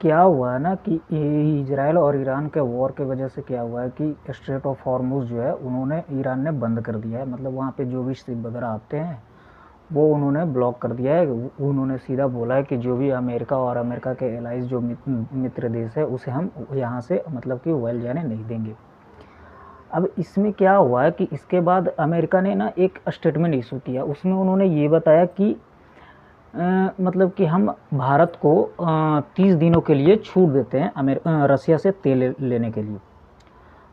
क्या हुआ है ना कि इजराइल और ईरान के वॉर की वजह से क्या हुआ है कि स्ट्रेट ऑफ हॉर्मुज़ जो है उन्होंने ईरान ने बंद कर दिया है। मतलब वहाँ पे जो भी शिप वगैरह आते हैं वो उन्होंने ब्लॉक कर दिया है। उन्होंने सीधा बोला है कि जो भी अमेरिका और अमेरिका के एलाइज जो मित्र देश है उसे हम यहाँ से मतलब कि ऑयल जाने नहीं देंगे। अब इसमें क्या हुआ है कि इसके बाद अमेरिका ने ना एक स्टेटमेंट इशू किया। उसमें उन्होंने ये बताया कि मतलब कि हम भारत को 30 दिनों के लिए छूट देते हैं रसिया से तेल लेने के लिए।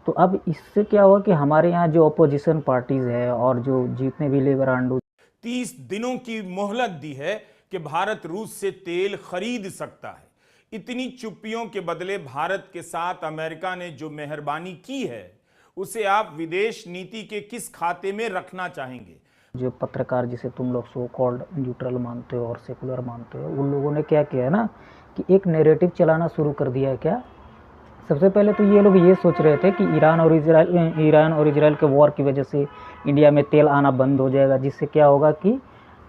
तो अब इससे क्या हुआ कि हमारे यहाँ जो अपोजिशन पार्टीज़ है और जो जितने भी लेबर आंडू 30 दिनों की मोहलत दी है कि भारत रूस से तेल खरीद सकता है। इतनी चुप्पियों के बदले भारत के साथ अमेरिका ने जो मेहरबानी की है उसे आप विदेश नीति के किस खाते में रखना चाहेंगे? जो पत्रकार जिसे तुम लोग सो कॉल्ड न्यूट्रल मानते हो और सेकुलर मानते हो, उन लोगों ने क्या किया है ना कि एक नैरेटिव चलाना शुरू कर दिया है। क्या सबसे पहले तो ये लोग ये सोच रहे थे कि ईरान और इजराइल के वॉर की वजह से इंडिया में तेल आना बंद हो जाएगा, जिससे क्या होगा कि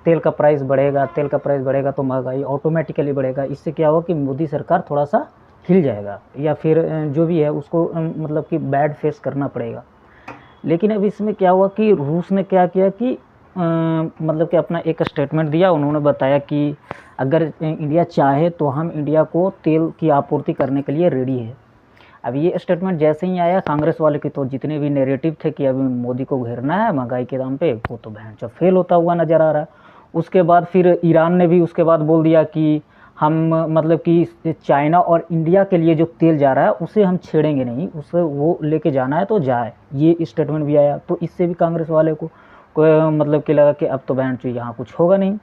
तेल का प्राइस बढ़ेगा तो महंगाई ऑटोमेटिकली बढ़ेगा। इससे क्या होगा कि मोदी सरकार थोड़ा सा हिल जाएगा या फिर जो भी है उसको मतलब कि बैड फेस करना पड़ेगा। लेकिन अब इसमें क्या हुआ कि रूस ने क्या किया कि मतलब कि अपना एक स्टेटमेंट दिया। उन्होंने बताया कि अगर इंडिया चाहे तो हम इंडिया को तेल की आपूर्ति करने के लिए रेडी है। अब ये स्टेटमेंट जैसे ही आया कांग्रेस वाले की तो जितने भी नैरेटिव थे कि अभी मोदी को घेरना है महंगाई के दाम पे, वो तो भैंचो फेल होता हुआ नज़र आ रहा है। उसके बाद फिर ईरान ने भी उसके बाद बोल दिया कि हम मतलब कि चाइना और इंडिया के लिए जो तेल जा रहा है उसे हम छेड़ेंगे नहीं, उसे वो लेके जाना है तो जाए। ये स्टेटमेंट भी आया तो इससे भी कांग्रेस वाले को मतलब कि लगा कि अब तो भैंचो यहाँ कुछ होगा नहीं।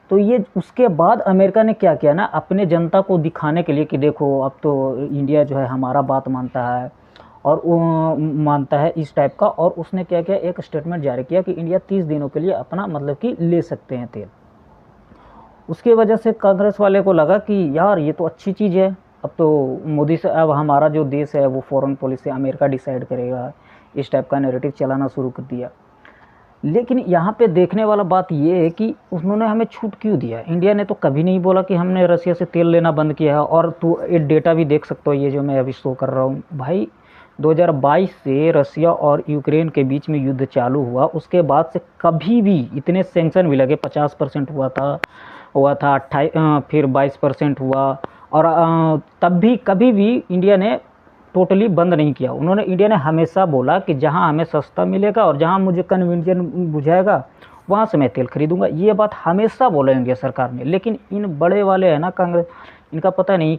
तो ये उसके बाद अमेरिका ने क्या किया ना अपने जनता को दिखाने के लिए कि देखो अब तो इंडिया जो है हमारा बात मानता है और मानता है इस टाइप का। और उसने क्या किया एक स्टेटमेंट जारी किया कि इंडिया 30 दिनों के लिए अपना मतलब कि ले सकते हैं तेल। उसकी वजह से कांग्रेस वाले को लगा कि यार ये तो अच्छी चीज़ है, अब तो मोदी से अब हमारा जो देश है वो फॉरेन पॉलिसी अमेरिका डिसाइड करेगा, इस टाइप का नैरेटिव चलाना शुरू कर दिया। लेकिन यहाँ पे देखने वाला बात ये है कि उन्होंने हमें छूट क्यों दिया। इंडिया ने तो कभी नहीं बोला कि हमने रसिया से तेल लेना बंद किया है। और तो ये डेटा भी देख सकते हो, ये जो मैं अभी शो कर रहा हूँ भाई, 2022 से रसिया और यूक्रेन के बीच में युद्ध चालू हुआ उसके बाद से कभी भी इतने सैंक्शन भी लगे। 50% हुआ था 28 फिर 22% हुआ। और तब भी कभी भी इंडिया ने टोटली बंद नहीं किया। इंडिया ने हमेशा बोला कि जहां हमें सस्ता मिलेगा और जहां मुझे कन्वीनियंट बुझाएगा वहां से मैं तेल खरीदूंगा। ये बात हमेशा बोला इंडिया सरकार ने। लेकिन इन बड़े वाले है ना कांग्रेस, इनका पता नहीं